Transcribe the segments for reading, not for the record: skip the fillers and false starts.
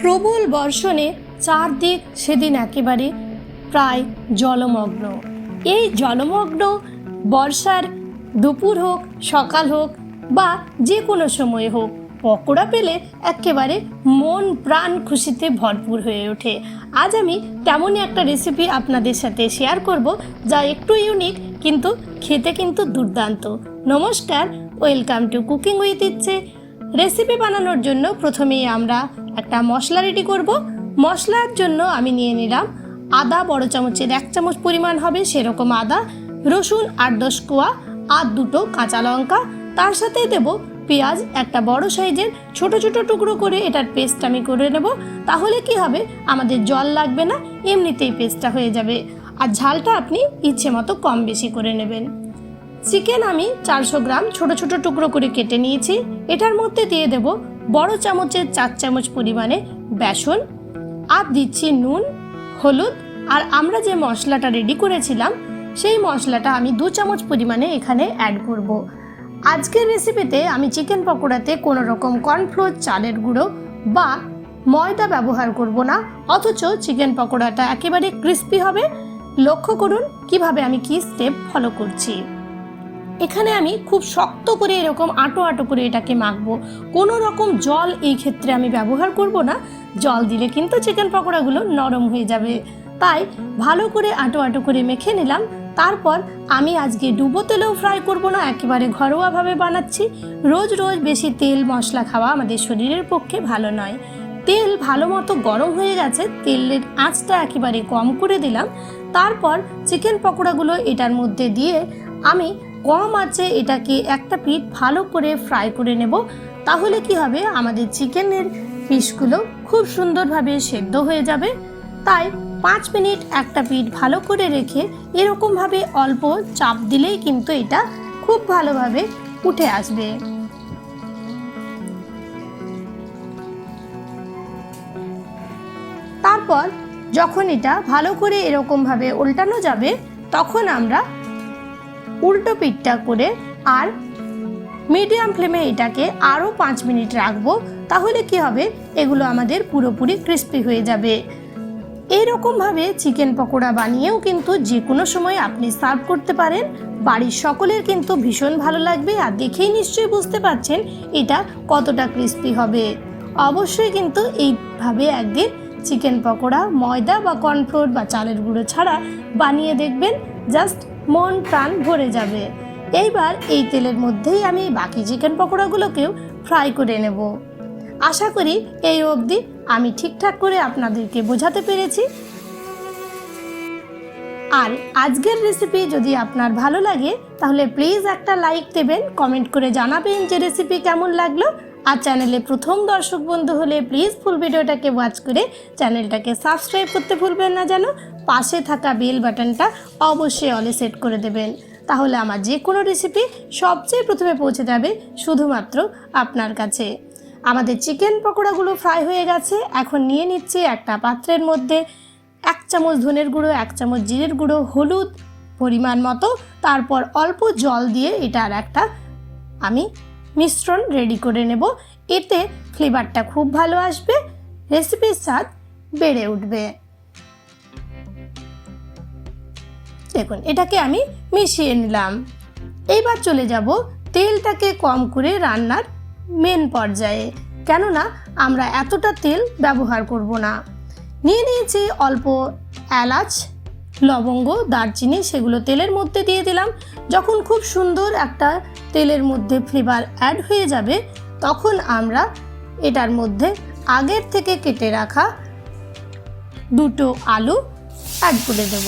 প্রবল বর্ষণে চারদিক সেদিন একেবারে প্রায় জলমগ্ন। এই জলমগ্ন বর্ষার দুপুর হোক, সকাল হোক বা যে কোনো সময় হোক, পকোড়া পেলে একেবারে মন প্রাণ খুশিতে ভরপুর হয়ে ওঠে। আজ আমি তেমনই একটা রেসিপি আপনাদের সাথে শেয়ার করব, যা একটু ইউনিক কিন্তু খেতে কিন্তু দুর্দান্ত। নমস্কার, ওয়েলকাম টু কুকিং উইথ ইচ্ছে। রেসিপি বানানোর জন্য প্রথমেই আমরা একটা মশলা রেডি করব। মশলার জন্য আমি নিয়ে নিলাম আদা, বড় চামচের 1 চামচ পরিমাণ হবে সেরকম আদা, রসুন 8-10 কোয়া, আর 2টো কাঁচা লঙ্কা। তার সাথে দেব পেঁয়াজ, একটা বড় সাইজের ছোট ছোট টুকরো করে এটার পেস্ট আমি করে নেব। তাহলে কি হবে, আমাদের জল লাগবে না, এমনিতেই পেস্টটা হয়ে যাবে। আর ঝালটা আপনি ইচ্ছে মতো কম বেশি করে নেবেন। চিকেন আমি 400 গ্রাম ছোট ছোট টুকরো করে কেটে নিয়েছি। এটার মধ্যে দিয়ে দেব বড় চামচের 4 চামচ পরিমাণে বেসন, আর দিচ্ছি নুন, হলুদ, আর আমরা যে মশলাটা রেডি করেছিলাম সেই মশলাটা আমি 2 চামচ পরিমাণে এখানে অ্যাড করব। আজকের রেসিপিতে আমি চিকেন পকোড়াতে কোনো রকম কর্নফ্লোর, চালের গুঁড়ো বা ময়দা ব্যবহার করব না, অথচ চিকেন পকোড়াটা একেবারে ক্রিস্পি হবে। লক্ষ্য করুন কিভাবে আমি কি স্টেপ ফলো করছি। এখানে আমি খুব শক্ত করে এরকম আটো আটো করে এটাকে মাখবো। কোনো রকম জল এই ক্ষেত্রে আমি ব্যবহার করব না, জল দিলে কিন্তু চিকেন পকোড়াগুলো নরম হয়ে যাবে। তাই ভালো করে আটো আটো করে মেখে নিলাম। তারপর আমি আজকে ডুবো তেলেও ফ্রাই করব না, একেবারে ঘরোয়াভাবে বানাচ্ছি। রোজ রোজ বেশি তেল মশলা খাওয়া আমাদের শরীরের পক্ষে ভালো নয়। তেল ভালো মতো গরম হয়ে গেছে, তেলের আঁচটা একেবারে কম করে দিলাম। তারপর চিকেন পকোড়াগুলো এটার মধ্যে দিয়ে আমি কম আঁচে এটাকে একটা পিঠ ভালো করে ফ্রাই করে নেব। তাহলে কি হবে, আমাদের চিকেনের পিসগুলো খুব সুন্দরভাবে সেদ্ধ হয়ে যাবে। তাই 5 মিনিট একটা পিঠ ভালো করে রেখে এরকমভাবে অল্প চাপ দিলেই কিন্তু এটা খুব ভালোভাবে উঠে আসবে। তারপর যখন এটা ভালো করে এরকমভাবে উল্টানো যাবে, তখন আমরা উল্টো পিঠটা করে আর মিডিয়াম ফ্লেমে এটাকে আরও 5 মিনিট রাখবো। তাহলে কি হবে, এগুলো আমাদের পুরোপুরি ক্রিস্পি হয়ে যাবে। এইরকমভাবে চিকেন পকোড়া বানিয়েও কিন্তু যে কোনো সময় আপনি সার্ভ করতে পারেন। বাড়ির সকলের কিন্তু ভীষণ ভালো লাগবে। আর দেখেই নিশ্চয়ই বুঝতে পারছেন এটা কতটা ক্রিস্পি হবে। অবশ্যই কিন্তু এইভাবে একদিন চিকেন পকোড়া ময়দা বা কর্নফ্লোর বা চালের গুঁড়ো ছাড়া বানিয়ে দেখবেন, জাস্ট মন প্রাণ ভরে যাবে। এইবার এই তেলের মধ্যেই আমি বাকি চিকেন পকোড়াগুলোকেও ফ্রাই করে নেব। আশা করি এই অবধি আমি ঠিকঠাক করে আপনাদেরকে বোঝাতে পেরেছি। আর আজকের রেসিপি যদি আপনার ভালো লাগে তাহলে প্লিজ একটা লাইক দেবেন, কমেন্ট করে জানাবেন যে রেসিপি কেমন লাগলো। আর চ্যানেলে প্রথম দর্শক বন্ধু হলে প্লিজ ফুল ভিডিওটাকে ওয়াচ করে চ্যানেলটাকে সাবস্ক্রাইব করতে ভুলবেন না যেন। পাশে থাকা বেল বাটনটা অবশ্যই অলে সেট করে দেবেন, তাহলে আমার যে কোনো রেসিপি সবচেয়ে প্রথমে পৌঁছে যাবে শুধুমাত্র আপনার কাছে। আমাদের চিকেন পকোড়াগুলো ফ্রাই হয়ে গেছে। এখন নিয়ে নিচ্ছি একটা পাত্রের মধ্যে 1 চামচ ধনের গুঁড়ো, 1 চামচ জিরের গুঁড়ো, হলুদ পরিমাণ মতো, তারপর অল্প জল দিয়ে এটার একটা আমি মিশ্রণ রেডি করে নেব। এতে ফ্লেভারটা খুব ভালো আসবে, রেসিপির স্বাদ বেড়ে উঠবে। দেখুন এটাকে আমি মিশিয়ে নিলাম। এইবার চলে যাব তেলটাকে কম করে রান্নার মেন পর্যায়ে, কেননা আমরা এতটা তেল ব্যবহার করব না। নিয়ে নিয়েছি অল্প এলাচ, লবঙ্গ, দারচিনি, সেগুলো তেলের মধ্যে দিয়ে দিলাম। যখন খুব সুন্দর একটা তেলের মধ্যে ফ্লেভার অ্যাড হয়ে যাবে, তখন আমরা এটার মধ্যে আগের থেকে কেটে রাখা 2টো আলু অ্যাড করে দেব।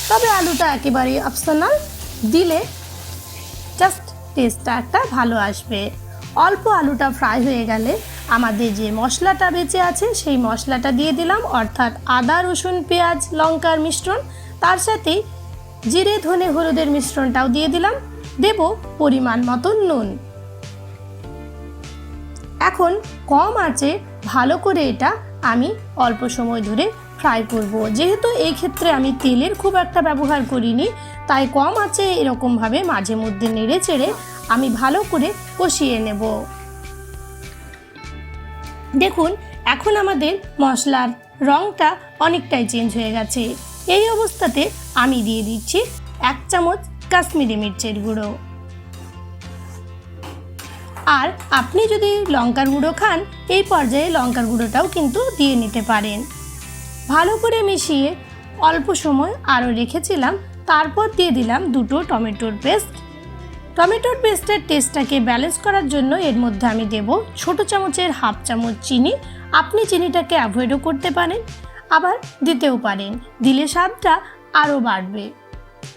তবে আলুটা একেবারে অপশনাল, দিলে জাস্ট টেস্টটা একটা ভালো আসবে। অল্প আলুটা ফ্রাই হয়ে গেলে আমাদের যে মশলাটা বেঁচে আছে সেই মশলাটা দিয়ে দিলাম, অর্থাৎ আদা, রসুন, পেঁয়াজ, লঙ্কার মিশ্রণ। তার সাথে জিরে, ধনে, হলুদের মিশ্রণটাও দিয়ে দিলাম। দেব পরিমাণ মতো নুন। এখন কম আঁচে ভালো করে এটা আমি অল্প সময় ধরে ফ্রাই করব। যেহেতু এই ক্ষেত্রে আমি তেলের খুব একটা ব্যবহার করিনি, তাই কম আঁচে এরকমভাবে মাঝে মধ্যে নেড়ে চেড়ে আমি ভালো করে কষিয়ে নেব। দেখুন এখন আমাদের মশলার রঙটা অনেকটাই চেঞ্জ হয়ে গেছে। এই অবস্থাতে আমি দিয়ে দিচ্ছি 1 চামচ কাশ্মীরি মির্চের গুঁড়ো। আর আপনি যদি লঙ্কার গুঁড়ো খান, এই পর্যায়ে লঙ্কার গুঁড়োটাও কিন্তু দিয়ে নিতে পারেন। ভালো করে মিশিয়ে অল্প সময় আরও রেখেছিলাম, তারপর দিয়ে দিলাম 2 টমেটোর পেস্ট। টমেটোর পেস্টের টেস্টটাকে ব্যালেন্স করার জন্য এর মধ্যে আমি দেব ছোট চামচের 1/2 চামচ চিনি। আপনি চিনিটাকে অ্যাভয়েডও করতে পারেন, আবার দিতেও পারেন, দিলে স্বাদটা আরও বাড়বে।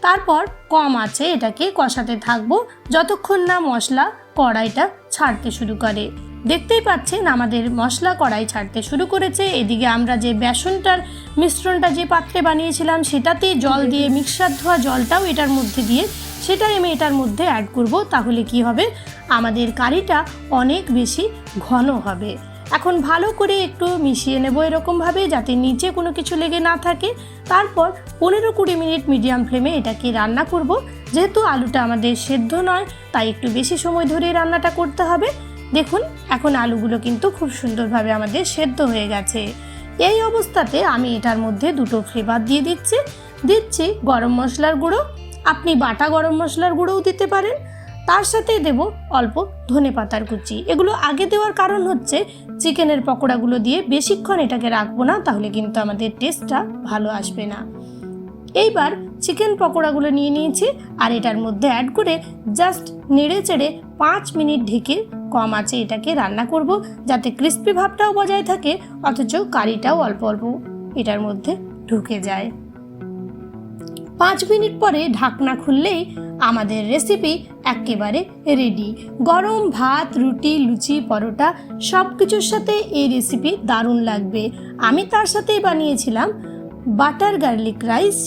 তারপর কম আঁচে এটাকে কষাতে থাকবো যতক্ষণ না মশলা কড়াইটা ছাড়তে শুরু করে। দেখতেই পাচ্ছেন আমাদের মশলা কড়াই ছাড়তে শুরু করেছে। এদিকে আমরা যে বেসনটার মিশ্রণটা যে পাত্রে বানিয়েছিলাম সেটাতে জল দিয়ে, মিক্সার ধোয়া জলটাও এটার মধ্যে দিয়ে সেটাই আমি এটার মধ্যে অ্যাড করব। তাহলে কি হবে, আমাদের কারিটা অনেক বেশি ঘন হবে। এখন ভালো করে একটু মিশিয়ে নেব এরকমভাবে, যাতে নিচে কোনো কিছু লেগে না থাকে। তারপর 15-20 মিনিট মিডিয়াম ফ্লেমে এটাকে রান্না করব। যেহেতু আলুটা আমাদের সেদ্ধ নয়, তাই একটু বেশি সময় ধরে রান্নাটা করতে হবে। দেখুন এখন আলুগুলো কিন্তু খুব সুন্দরভাবে আমাদের সেদ্ধ হয়ে গেছে। এই অবস্থাতে আমি এটার মধ্যে 2 ফ্লেভার দিয়ে দিচ্ছি গরম মশলার গুঁড়ো। আপনি বাটা গরম মশলার গুঁড়োও দিতে পারেন। তার সাথে দেব অল্প ধনেপাতার কুচি। এগুলো আগে দেওয়ার কারণ হচ্ছে চিকেনের পকোড়াগুলো দিয়ে বেশিক্ষণ এটাকে রাখবো না, তাহলে কিন্তু আমাদের টেস্টটা ভালো আসবে না। এইবার চিকেন পকোড়াগুলো নিয়ে নিয়েছি আর এটার মধ্যে অ্যাড করে জাস্ট নেড়ে চেড়ে 5 মিনিট ঢেকে কম আঁচে এটাকে রান্না করব, যাতে ক্রিস্পি ভাবটাও বজায় থাকে অথচ কারিটাও অল্প অল্প এটার মধ্যে ঢুকে যায়। 5 মিনিট পরে ঢাকনা খুললেই আমাদের রেসিপি একেবারে রেডি। গরম ভাত, রুটি, লুচি, পরোটা সব কিছুর সাথে এই রেসিপি দারুণ লাগবে। আমি তার সাথেই বানিয়েছিলাম বাটার গার্লিক রাইস।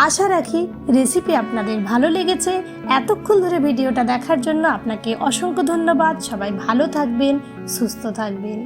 আশা রাখি রেসিপি আপনাদের ভালো লেগেছে। এতক্ষণ ধরে ভিডিওটা দেখার জন্য আপনাকে অসংখ্য ধন্যবাদ। সবাই ভালো থাকবেন, সুস্থ থাকবেন।